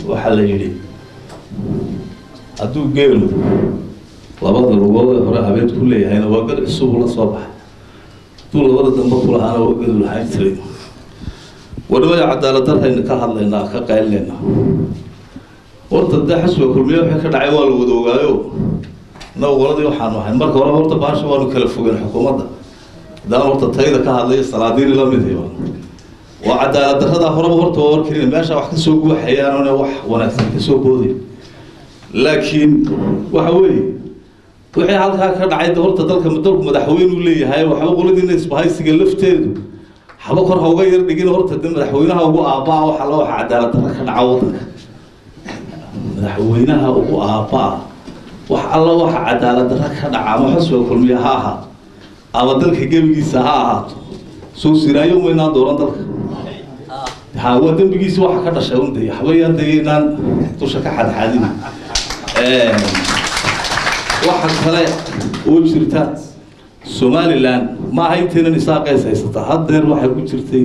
waxaa la yidhi hadduu geelu labada lugood ee hore habeed ku leeyahayna waa gad cusub la soo baxay hadduu labada dambe ku lahaana waa gadu lahayn jiray wadawada cadaalad darrayna ka hadlaynaa ka qaylinayna horta dee xisbiga kulmiye wixii ka dhacay waa la wada ogaayo innagu qoladii waxaanu ahayn marka hore horta baasha waanu kala fogeen xukuumadda haddaan horta tayada ka hadlayo salaadiini la mid heba waa cadaalad darradaa horeba horta waa warkelina meesha wax ka soo guuxayaanone wax wanaagsan ka soo booday laakiin waxa weeye wixii halkaa ka dhacay horta dalku madaxweyne uu leeyahay waxba qoladiina isbahaysiga lafteedu haba kor hawga yar dhigin horta madaxweynaha ugu aabaa waxa la waxa cadaalad darra ka dhaca wadanka madaxweynaha ugu aabaa wax alla waxa cadaalad darra ka dhaca ma xusbiga kulmiye ha aha ama dalka gebigiisa ha ahaato soo siraayo weynaa dooran dalka ha waa dambigiisa waxa ka dhashay unday waxbayaan deeynaan dusha ka xadxadin waxa kale oo jirta Somaliland ma haynteenan isaaqeys haysata haddeer waxa ku jirtay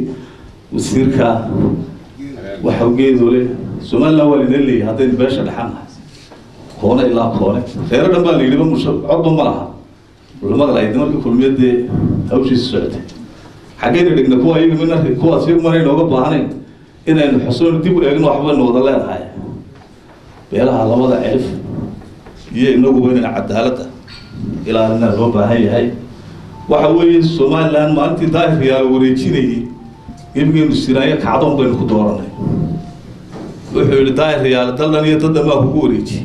wasiirka waxa uu geedoole Somaliland waa inay leeyahay hadday beesha dhaxan koona ilaa koona reer dhan baa la yidhi codba ma laha culimada ay markii kulmiyadii hawshiisa socotay xageena dhigna kuwa iyaga mina kuwaas iyaga ma inooga baahnayn inaynu xusuun dib u eegno waxba wada leedahay beelaha labada cirif iyo inagu weynana cadaaladda ilaalina loo baahan yahay waxa weeye Somaliland maalintii daahiriyaa la wareejinayay gebigeenu siraayo kacdoon baynu ku dooranay wuxuu yidhi daahiriyaa daldan iyo dadda baa kugu wareejiyey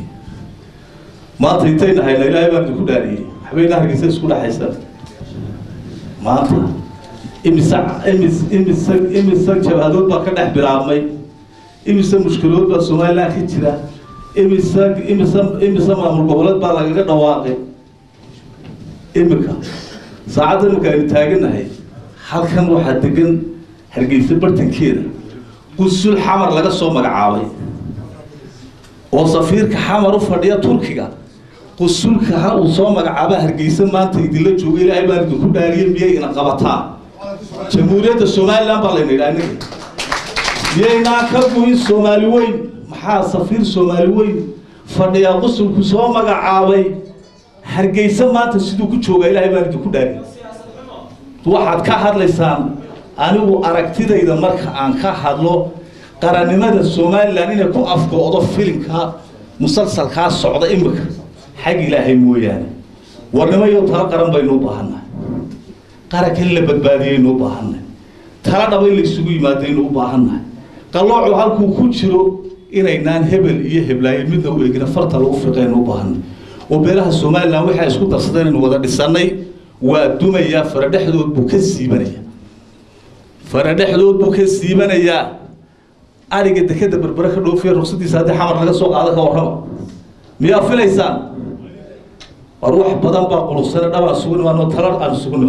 maanta intayna hayna ilaahay baan ku dhaariyey waxbayna hargeysa isku dhaxaysa maanta imisa jabhadood baa ka dhex bilaabmay imisa mushkilood baa Somaliland ka jira imisa maamul goboleed baa lagaga dhawaaqay imika saacadda imika aynu taaganahay halkan waxaa degan hargeysa bartankeeda qusul xamar laga soo magacaabay oo safiirka xamar u fadhiya Turkiga qusulka ha uu soo magacaabay hargeysa maanta idila joogay ilaahay baan ku dhaariyay miyay ina qabataa jamhuuriyadda Somaliland baa la yiraahdaa miyayna ka goyn Soomaali weyn maxaa safiir Soomaali weyn fadhiya qusulku soo magacaabay hargeysa maanta sidoo ku jooga ilaahay baan ku dhaariyay waxaad ka hadlaysaan anigu aragtidayda marka aan ka hadlo qarannimada Somaliland inay ku afkoodo filimka musalsalka socda imika xaq ilaahay mooyaan warnimo taa qaran baynu u baahannahay qaranka la badbaadiyaynu u baahannahay tala dhabay la isugu yimaadaynu u baahannahay qaloocu halku ku jiro inaynaan hebel iyo heblaayay midna u eegina farta lagu fiqeeyno u baahannahay oo beelaha Somaliland waxa isku darsadeen in wada dhisanay waa dumaya faradhaxdood buu ka siibanaya ariga dekada barbara ka dhoofiyo ruqsadiisa hadii xamar laga soo qaado ka warrama miyaa filaysaan war wax badan baa qulusan dhaba sugan waa talar aan sugan